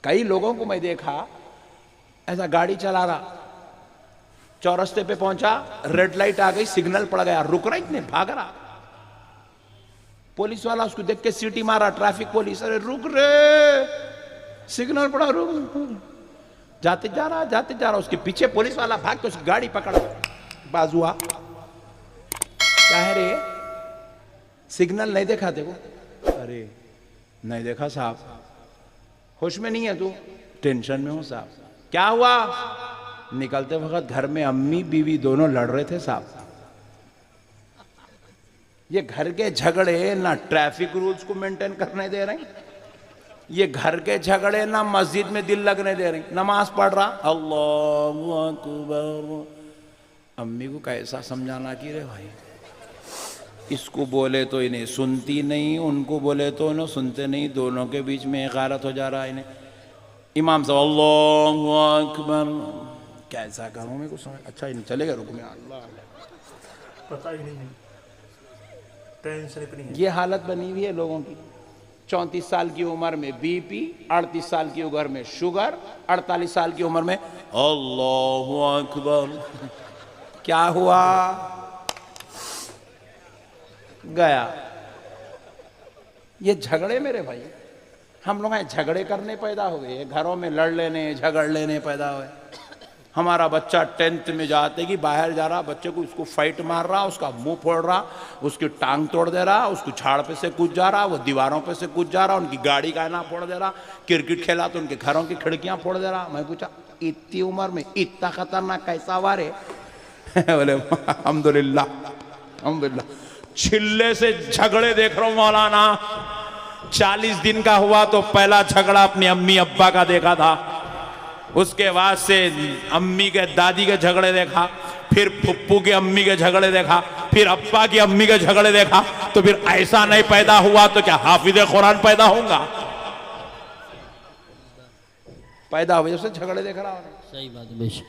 कई लोगों को मैं देखा ऐसा गाड़ी चला रहा, चौरस्ते पे पहुंचा, रेड लाइट आ गई, सिग्नल पड़ गया, रुक रहा, इतने भाग रहा, पुलिस वाला उसको देख के सीटी मारा, ट्रैफिक पुलिस, अरे रुक रे, सिग्नल पड़ा, रुक, जाते जा रहा, उसके पीछे पुलिस वाला भाग के उसकी गाड़ी पकड़ा, बाजुआ, क्या है रे, सिग्नल नहीं देखा देखो, अरे नहीं देखा साहब, होश में नहीं है तू, टेंशन में हो साहब, क्या हुआ, निकलते वक्त घर में अम्मी बीवी दोनों लड़ रहे थे साहब। ये घर के झगड़े ना ट्रैफिक रूल्स को मेंटेन करने दे रहे, ये घर के झगड़े ना मस्जिद में दिल लगने दे रहे, नमाज पढ़ रहा, अल्लाहु अकबर, अम्मी को कैसा समझाना कि रे भाई, इसको बोले तो इन्हें सुनती नहीं, उनको बोले तो इन्हें सुनते नहीं, दोनों के बीच में गलत हो जा रहा है इन्हें। इमाम साहब अल्लाहु अकबर, कैसा करूं मैं कुछ समझ, अच्छा इन चलेगा, रुक में, अल्लाह पता ही नहीं है, टेंशन इतनी है। ये हालत बनी हुई है लोगों की। 34 साल की उम्र में बीपी, 38 साल की उम्र में शुगर, 48 साल की उम्र में अल्लाहु अकबर, क्या हुआ, गया। ये झगड़े मेरे भाई, हम लोग झगड़े करने पैदा हुए, घरों में लड़ लेने झगड़ लेने पैदा हुए। हमारा बच्चा 10th में जाते कि बाहर जा रहा, बच्चे को उसको फाइट मार रहा, उसका मुंह फोड़ रहा, उसकी टांग तोड़ दे रहा, उसको झाड़ पे से कूद जा रहा, वो दीवारों पे से कूद जा रहा, उनकी गाड़ी का आईना फोड़ दे रहा, क्रिकेट खेला तो उनके घरों की खिड़कियां फोड़ दे रहा। मैं पूछा इतनी उम्र में इतना खतरनाक कैसा वारे? बोले अल्हम्दुलिल्लाह अल्हम्दुलिल्लाह, छिल्ले से झगड़े देख रहा हूं मौलाना। 40 दिन का हुआ तो पहला झगड़ा अपनी अम्मी अब्बा का देखा था, उसके बाद से अम्मी के दादी के झगड़े देखा, फिर फुप्पू की अम्मी के झगड़े देखा, फिर अब्बा की अम्मी के झगड़े देखा, तो फिर ऐसा नहीं पैदा हुआ तो क्या हाफिज कुरान पैदा होगा? पैदा हुए जब से झगड़े देख रहा हूं। सही बात है बेशक।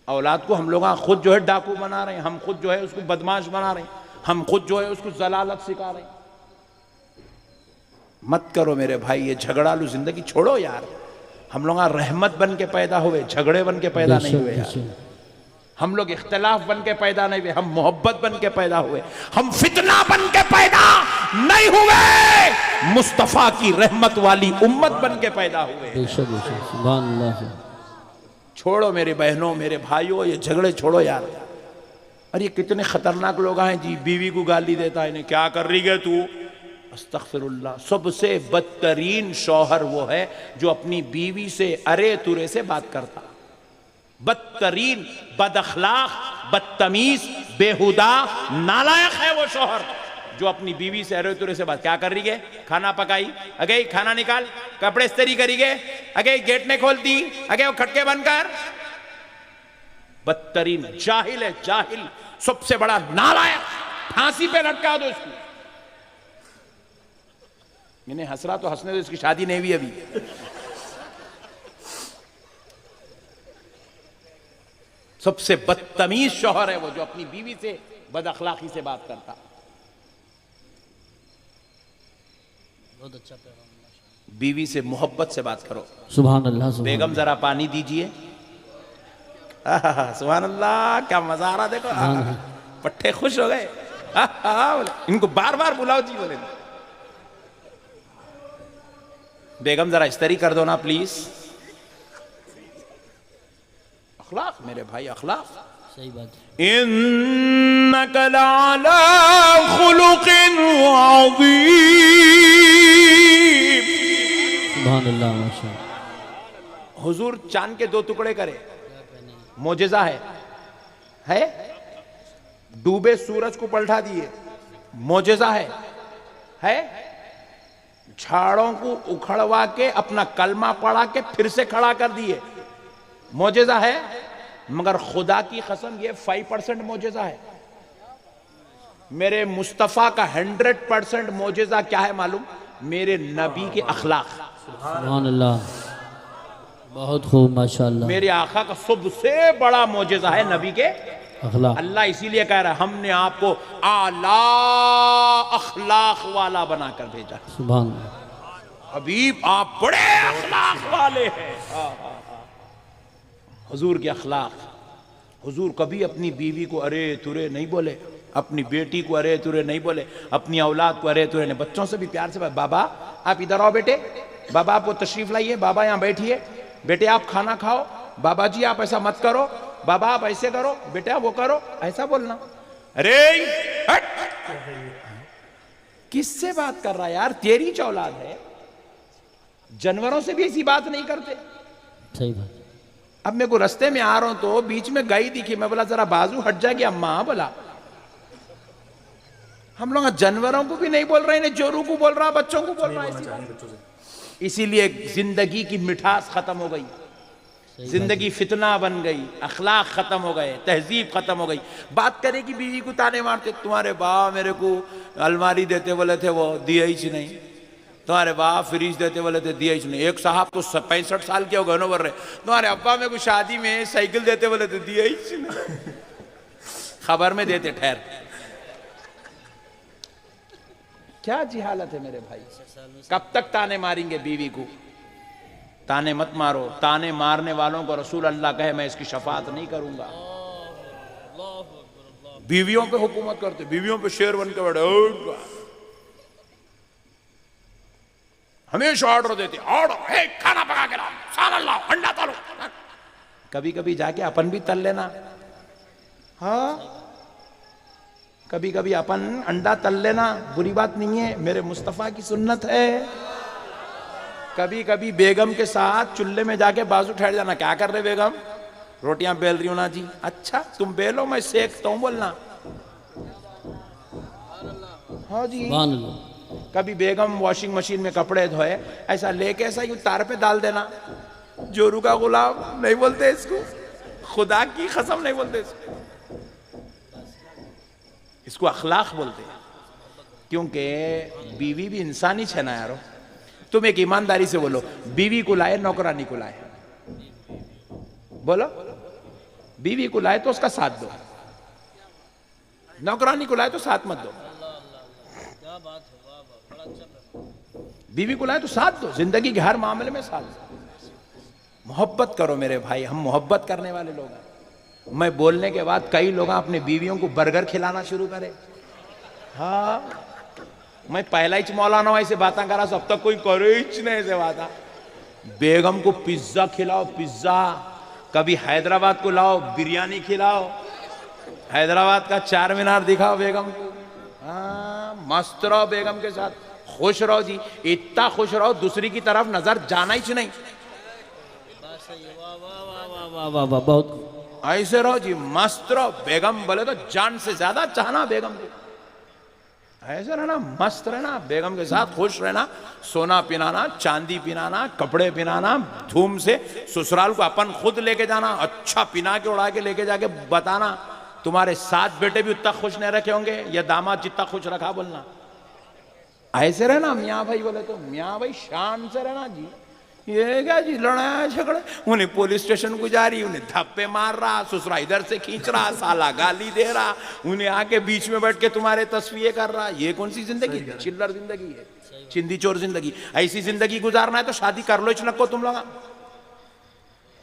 औलाद को हम लोग खुद जो है डाकू बना रहे हैं, हम खुद जो है उसको बदमाश बना रहे हैं, हम खुद जो है उसको जलालत सिखा रहे हैं। मत करो मेरे भाई ये झगड़ालू जिंदगी, छोड़ो यार। हम लोग रहमत बन के पैदा हुए, झगड़े बन के पैदा नहीं हुए यार। हम लोग इख्तलाफ बन के पैदा नहीं हुए, हम मोहब्बत बन के पैदा हुए, हम फितना बन के पैदा नहीं हुए, मुस्तफा की रहमत वाली उम्मत बन के पैदा हुए। बेशक बेशक, सुभान अल्लाह। छोड़ो मेरे बहनों मेरे भाइयों ये झगड़े छोड़ो यार। अरे ये कितने खतरनाक लोग हैं जी, बीवी को गाली देता है, इन्हें क्या कर रही है तू, अस्तगफिरुल्लाह। सबसे बदतरीन शौहर वो है जो अपनी बीवी से अरे तुरे से बात करता, बदतरीन, बदअखलाक, बदतमीज, बेहुदा, नालायक है वो शौहर जो अपनी बीवी से अरे तुरे से बात। क्या कर रही है, खाना पकाई, अगे खाना निकाल, कपड़े इस्त्री करी गे, अगे गेट ने खोल दी, अगे वो खटके बंद कर। बदतरीन जाहिल है, जाहिल, सबसे बड़ा नालायक, फांसी पे लटका दो इसको। मैंने हंस रहा तो हंसने दो, इसकी शादी नहीं हुई अभी। सबसे बदतमीज शौहर है वो जो अपनी बीवी से बदअखलाकी से बात करता। बहुत अच्छा पैगाम। बीवी से मोहब्बत से बात करो। सुभान अल्लाह। बेगम जरा पानी दीजिए। सुभान अल्लाह, क्या मजा आ रहा देखो। पट्टे खुश हो गए। बोले इनको बार बार बुलाओ जी, बोले बेगम जरा इस्त्री कर दो ना प्लीज। अखलाक मेरे भाई, अखलाक। सही बात है। इन्नका लअला खुलुकिन अज़ीम। सुभान अल्लाह माशाअल्लाह। हुजूर चांद के 2 टुकड़े करे, मोजेजा है? डूबे सूरज को पलटा दिए, मोजेजा है? झाड़ों को उखड़वा के अपना कलमा पढ़ा के फिर से खड़ा कर दिए, मोजेजा है। मगर खुदा की कसम ये 5% मोजेजा है। मेरे मुस्तफा का 100% मोजेजा क्या है मालूम? मेरे नबी के अखलाक। सुभान अल्लाह, बहुत खूब माशाअल्लाह। मेरे आका का सबसे बड़ा मोजेजा है नबी के अखलाक। अल्लाह इसीलिए कह रहा है हमने आपको आला अखलाक वाला बनाकर भेजा। सुभान। हबीब आप बड़े अखलाक वाले वाले हैं। हुजूर के अखलाक, हुजूर कभी अपनी बीवी को अरे तुरे नहीं बोले, अपनी बेटी को अरे तुरे नहीं बोले, अपनी औलाद को अरे तुरे नहीं। बच्चों से भी प्यार से बाबा आप इधर आओ बेटे, बाबा आपको तशरीफ लाइए, बाबा यहाँ बैठिए, बेटे आप खाना खाओ, बाबा जी आप ऐसा मत करो, बाबा आप ऐसे करो, बेटा वो करो, ऐसा बोलना। अरे हट! किससे बात कर रहा है यार, तेरी औलाद है। जानवरों से भी ऐसी बात नहीं करते। सही बात। अब मेरे को रास्ते में आ रहा हूं तो बीच में गाय दिखी, मैं बोला जरा बाजू हट जाएगी अम्मा। बोला हम लोग जानवरों को भी नहीं बोल रहे हैं, जोरू को बोल रहा, बच्चों को बोल रहा है। इसीलिए जिंदगी की मिठास खत्म हो गई, जिंदगी फितना बन गई, अखलाक खत्म हो गए, तहजीब खत्म हो गई। बात करे कि बीवी को ताने मारते, तुम्हारे बाप मेरे को अलमारी देते बोले थे वो दिया ही नहीं, तुम्हारे बाप फ्रिज देते बोले थे दिया ही नहीं। एक साहब तो 65 साल के हो गए बोल रहे, तुम्हारे अब्बा मेरे को शादी में साइकिल देते बोले थे दिया ही नहीं, खबर में देते ठहर। क्या जिहालत है मेरे भाई। कब तक ताने मारेंगे बीवी को। ताने मत मारो, ताने मारने वालों को रसूल अल्लाह कहे मैं इसकी शफाअत नहीं करूंगा। बीवियों पे हुकूमत करते, बीवियों पे शेर बन के बैठे, हमेशा ऑर्डर देते, ऑर्डर है खाना पका के लाओ, सालन लाओ, अंडा तलो। कभी कभी जाके अपन भी तल लेना। हाँ कभी कभी अपन अंडा तल लेना, बुरी बात नहीं है, मेरे मुस्तफा की सुन्नत है। कभी कभी बेगम के साथ चूल्हे में जाके बाजू ठहर जाना। क्या कर रहे बेगम? रोटियां बेल रही हो ना जी। अच्छा तुम बेलो मैं सेकता हूं बोलना। हाँ जी। कभी बेगम वॉशिंग मशीन में कपड़े धोए, ऐसा लेके ऐसा यूं तार पे डाल देना। जोरू का गुलाम नहीं बोलते इसको, खुदा की कसम नहीं बोलते इसको अखलाक बोलते हैं। क्योंकि बीवी भी इंसान ही है ना यारो। तुम एक ईमानदारी से बोलो, बीवी को लाए नौकरानी को लाए, बोलो बीवी को लाए तो उसका साथ दो, नौकरानी को लाए तो साथ मत दो। बीवी को लाए तो साथ दो, जिंदगी के हर मामले में साथ दो। मोहब्बत करो मेरे भाई, हम मोहब्बत करने वाले लोग हैं। मैं बोलने के बाद कई लोग अपने बीवियों को बर्गर खिलाना शुरू करे। हाँ मैं पहला ही मौलाना ऐसे बातें करा, अब तक कोई करे ही नहीं ऐसे बात। बेगम को पिज्जा खिलाओ, पिज्जा। कभी हैदराबाद को लाओ, बिरयानी खिलाओ, हैदराबाद का चार मीनार दिखाओ बेगम को। हाँ मस्त रहो बेगम के साथ, खुश रहो जी। इतना खुश रहो दूसरी की तरफ नजर जाना ही नहीं। बहुत ऐसे रहो जी, मस्त रहो। बेगम बोले तो जान से ज्यादा चाहना बेगम को, ऐसे रहना, मस्त रहना, बेगम के साथ खुश रहना। सोना पिनाना, चांदी पिनाना, कपड़े पिनाना, धूम से ससुराल को अपन खुद लेके जाना, अच्छा पिना के उड़ा के लेके जाके बताना तुम्हारे साथ बेटे भी उतना खुश नहीं रखे होंगे या दामाद जितना खुश रखा बोलना। ऐसे रहना मियाँ भाई बोले तो, मियाँ भाई शान से रहना जी। ये क्या जी लड़ाया झगड़े, उन्हें पुलिस स्टेशन गुजारी, उन्हें धप्पे मार रहा, ससुरा इधर से खींच रहा, साला गाली दे रहा, उन्हें आके बीच में बैठ के तुम्हारे तस्वीरें कर रहा। ये कौन सी जिंदगी है? चिल्लर जिंदगी है, चिंदी चोर जिंदगी। ऐसी जिंदगी गुजारना है तो शादी कर लो इचलको तुम लोग।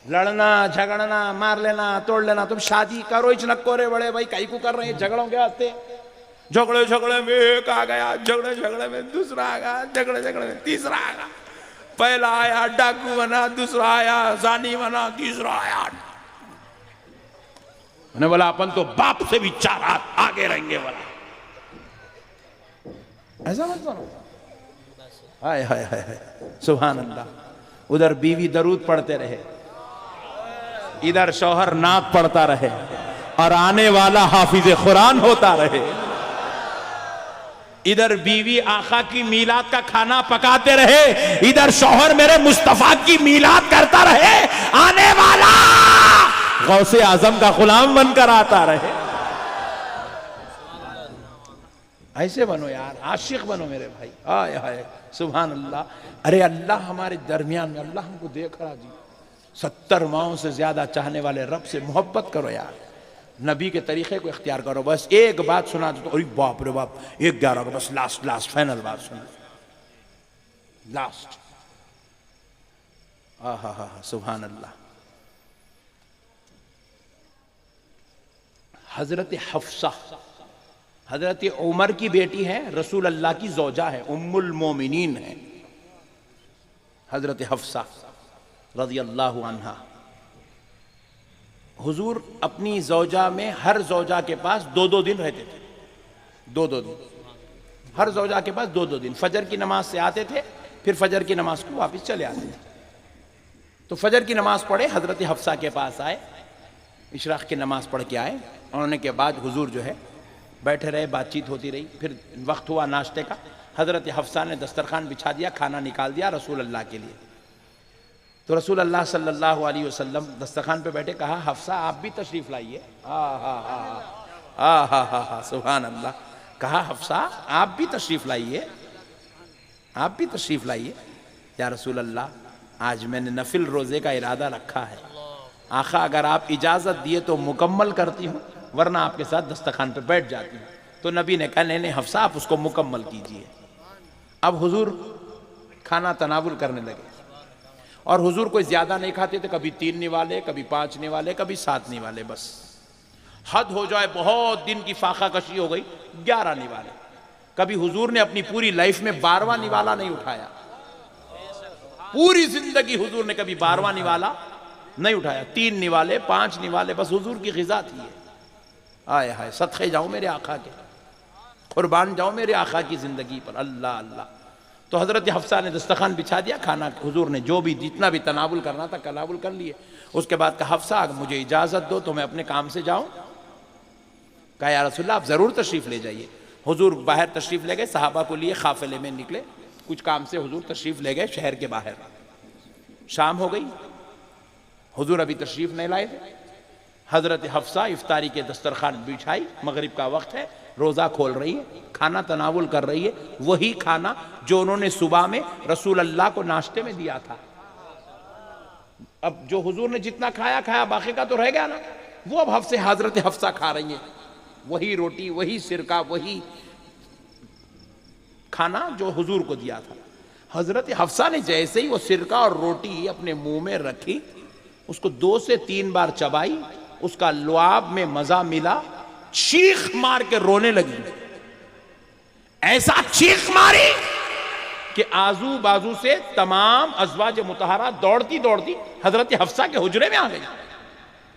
लड़ना झगड़ना, मार लेना, तोड़ लेना, तुम शादी करो इचलको। रे बड़े भाई कई को कर रहे हैं झगड़ों के आते, झगड़े झगड़े में एक आ गया, झगड़े झगड़े में दूसरा आ गया, झगड़े झगड़े में तीसरा आ गया। पहला आया डाकू बना, दूसरा आया जानी बना, तीसरा आया। मैंने बोला अपन तो बाप से भी 4 हाथ आगे रहेंगे बोला। ऐसा मत बनो। हाय हाय हाय सुभान अल्लाह। उधर बीवी दरूद पढ़ते रहे, इधर शौहर नात पढ़ता रहे, और आने वाला हाफिज कुरान होता रहे। इधर बीवी आका की मीलाद का खाना पकाते रहे, इधर शौहर मेरे मुस्तफा की मीलाद करता रहे, आने वाला गौसे आजम का गुलाम बनकर आता रहे। ऐसे बनो यार, आशिक बनो मेरे भाई। हाय हाय सुभान अल्लाह। अरे अल्लाह हमारे दरमियान में, अल्लाह हमको देख रहा जी। 70 माओं से ज्यादा चाहने वाले रब से मोहब्बत करो यार, नबी के तरीके को इख्तियार करो। बस एक बात सुना दो तो अरे बाप रे बाप, 11 को बस लास्ट फाइनल बात सुनो, लास्ट। आहा हा सुभान अल्लाह। हजरत हफ्सा हजरत उमर की बेटी है, रसूल अल्लाह की ज़ौजा है, उम्मुल मोमिनीन है हजरत हफ्सा रज़ियल्लाहु अन्हा। हुजूर अपनी ज़ौजा में, हर ज़ौजा के पास 2-2 दिन रहते थे, 2-2 दिन, हर ज़ौजा के पास 2-2 दिन। फजर की नमाज से आते थे, फिर फजर की नमाज को वापस चले आते थे। तो फजर की नमाज पढ़े, हजरत हफ्सा के पास आए, इशराक की नमाज पढ़ के आए। उन्होंने के बाद हुजूर जो है बैठे रहे, बातचीत होती रही। फिर वक्त हुआ नाश्ते का, हजरत हफ्सा ने दस्तरखान बिछा दिया, खाना निकाल दिया रसूल अल्लाह के लिए। तो रसूल अल्लाह सल्लल्लाहु अलैहि वसल्लम दस्तरखान पे बैठे, कहा हफ्सा आप भी तशरीफ लाइए। हा सुभान अल्लाह। कहा हफ्सा आप भी तशरीफ लाइए, आप भी तशरीफ लाइए। या रसूल अल्लाह, आज मैंने नफिल रोज़े का इरादा रखा है, आखा अगर आप इजाज़त दिए तो मुकम्मल करती हूँ, वरना आपके साथ दस्तरखान पे बैठ जाती हूँ। तो नबी ने कहा नहीं हफ्सा आप उसको मुकम्मल कीजिए। अब हुजूर खाना तनावुल करने लगे, और हुजूर कोई ज़्यादा नहीं खाते थे, कभी 3 निवाले, कभी 5 निवाले, कभी 7 निवाले, बस हद हो जाए, बहुत दिन की फाका कशी हो गई 11 निवाले। कभी हुजूर ने अपनी पूरी लाइफ में 12वां निवाला नहीं उठाया, पूरी जिंदगी हुजूर ने कभी 12वां निवाला नहीं उठाया। 3 निवाले, 5 निवाले, बस हुजूर की ग़िज़ा थी। आए हाय, सदक़े जाऊं मेरे आका के, कुर्बान जाऊं मेरे आका की ज़िंदगी पर। अल्लाह अल्लाह। तो हज़रत हफ्सा ने दस्तरखान बिछा दिया, खाना हुजूर ने जो भी जितना भी तनावुल करना था तनावुल कर लिए। उसके बाद कहा हफ्सा मुझे इजाज़त दो तो मैं अपने काम से जाऊं। कहा या रसूलल्लाह आप ज़रूर तशरीफ़ ले जाइए। हुजूर बाहर तशरीफ़ ले गए, सहाबा को लिए काफ़िले में निकले, कुछ काम से हुजूर तशरीफ़ ले गए शहर के बाहर। शाम हो गई, हुजूर अभी तशरीफ़ नहीं लाए थे। हज़रत हफ्सा इफ्तारी के दस्तरखान बिछाई, मगरिब का वक्त है, रोज़ा खोल रही है, खाना तनावुल कर रही है, वही खाना जो उन्होंने सुबह में रसूल अल्लाह को नाश्ते में दिया था। अब जो हुजूर ने जितना खाया खाया, बाकी का तो रह गया ना, वो अब हज़रत हफ्सा खा रही है, वही रोटी, वही सिरका, वही खाना जो हुजूर को दिया था। हज़रत हफ्सा ने जैसे ही वो सिरका और रोटी अपने मुंह में रखी, उसको 2 से 3 बार चबाई, उसका लुआब में मजा मिला, चीख मार के रोने लगी। ऐसा चीख मारी कि आजू बाजू से तमाम अज़वाज मुतहरा दौड़ती दौड़ती हजरत हफ्सा के हुजरे में आ गई।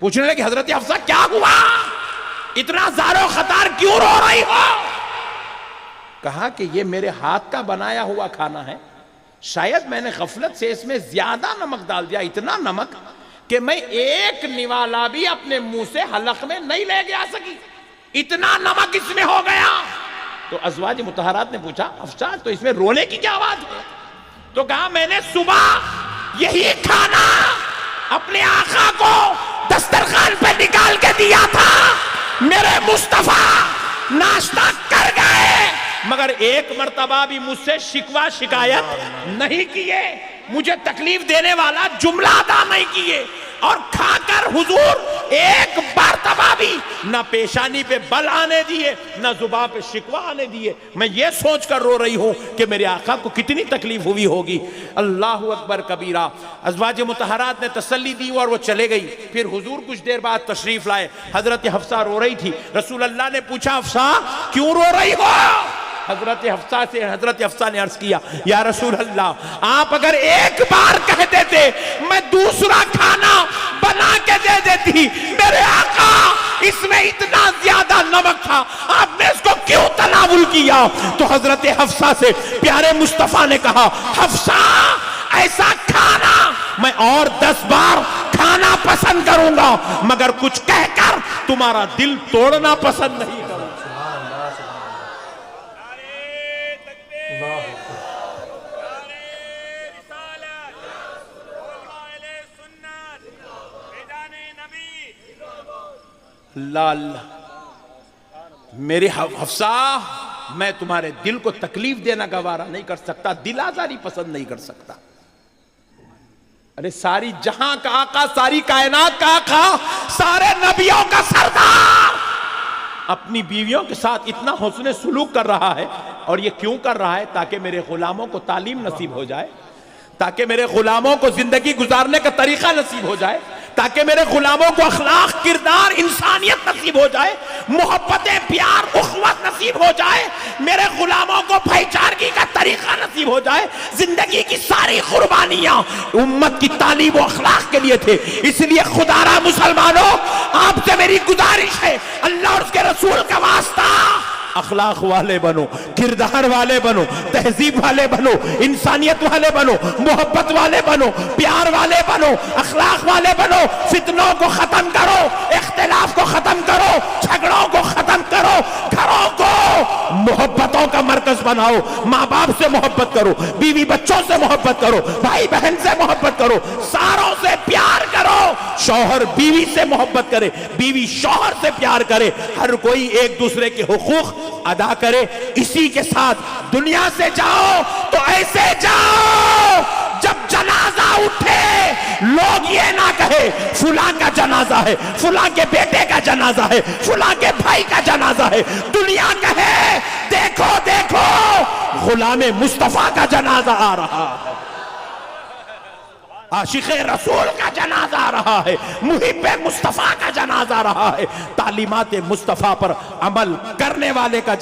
पूछने लगी हजरत हफ्सा क्या हुआ, इतना ज़ारो खतार क्यों रो रही हो? कहा कि ये मेरे हाथ का बनाया हुआ खाना है, शायद मैंने गफलत से इसमें ज्यादा नमक डाल दिया, इतना नमक कि मैं एक निवाला भी अपने मुंह से हलक में नहीं ले जा सकी, इतना नमक इसमें हो गया। तो अज़वाज मुतहरात ने पूछा हफ्सा तो इसमें रोने की क्या बात है? तो कहा मैंने सुबह यही खाना अपने आका को दस्तरखान पे निकाल के दिया था, मेरे मुस्तफा नाश्ता कर गए, मगर एक मर्तबा भी मुझसे शिकवा शिकायत नहीं किए, मुझे तकलीफ देने वाला जुमला अदा नहीं किए, और खाकर हुजूर एक मर्तबा भी न पेशानी पे बल आने दिए, न जुबान पे शिकवा आने दिए। मैं ये सोच कर रो रही हूं कि मेरे आका को कितनी तकलीफ हुई होगी। अल्लाहु अकबर कबीरा। अज़वाज मुतहरात ने तसल्ली दी और वो चले गई। फिर हुजूर कुछ देर बाद तशरीफ लाए, हजरत हफ्सा रो रही थी। रसूल अल्लाह ने पूछा हफ्सा क्यों रो रही हो? हजरत हफ्सा ने अर्ज किया या रसूल अल्लाह आप अगर एक बार कह देते मैं दूसरा खाना बना के दे देती, मेरे आका इसमें इतना ज्यादा नमक था, आपने इसको क्यों तनावुल किया? तो हजरत हफ्सा से प्यारे मुस्तफा ने कहा हफ्सा ऐसा खाना मैं और 10 बार खाना पसंद करूंगा, मगर कुछ कहकर तुम्हारा दिल तोड़ना पसंद नहीं करूंगा। लाल मेरे हफ्सा मैं तुम्हारे दिल को तकलीफ देना गवारा नहीं कर सकता, दिल आजारी पसंद नहीं कर सकता। अरे सारी जहां का आका, सारी कायनात का आका, सारे नबियों का सरदार अपनी बीवियों के साथ इतना हुस्न सुलूक कर रहा है, और ये क्यों कर रहा है? ताकि मेरे गुलामों को तालीम नसीब हो जाए, ताकि मेरे गुलामों को जिंदगी गुजारने का तरीका नसीब हो जाए, ताकि मेरे गुलामों को अखलाक, किरदार, इंसानियत नसीब हो जाए, मोहब्बत, प्यार, उखवत नसीब हो जाए, मेरे गुलामों को भाईचारगी का तरीका नसीब हो जाए। जिंदगी की सारी कुर्बानियां उम्मत की तालीम व अखलाक के लिए थे। इसलिए खुदारा मुसलमानों, आपसे मेरी गुजारिश है, अल्लाह और उसके रसूल का वास्ता, अखलाक वाले बनो, किरदार वाले बनो, तहजीब वाले बनो, इंसानियत वाले बनो, मोहब्बत वाले बनो, प्यार वाले बनो, अखलाक वाले बनो। फितनों को खत्म करो, इख्तिलाफ को खत्म करो, झगड़ों को खत्म करो, घरों को मोहब्बतों का मरकज बनाओ। माँ बाप से मोहब्बत करो, बीवी बच्चों से मोहब्बत करो, भाई बहन से मोहब्बत करो, सारों से प्यार करो। शौहर बीवी से मोहब्बत करे, बीवी शौहर से प्यार करे, हर कोई एक दूसरे के हुकूक अदा करे। इसी के साथ दुनिया से जाओ तो ऐसे जाओ जब जनाजा उठे लोग ये ना कहे फुलां का जनाजा है, फुलां के बेटे का जनाजा है, फुलां के भाई का जनाजा है। दुनिया कहे देखो देखो गुलामे मुस्तफा का जनाजा आ रहा है, आशिक़े रसूल का जनाजा आ रहा है, मुहिब्बे मुस्तफा का जनाजा आ रहा है, तालीमात मुस्तफा पर अमल करने वाले का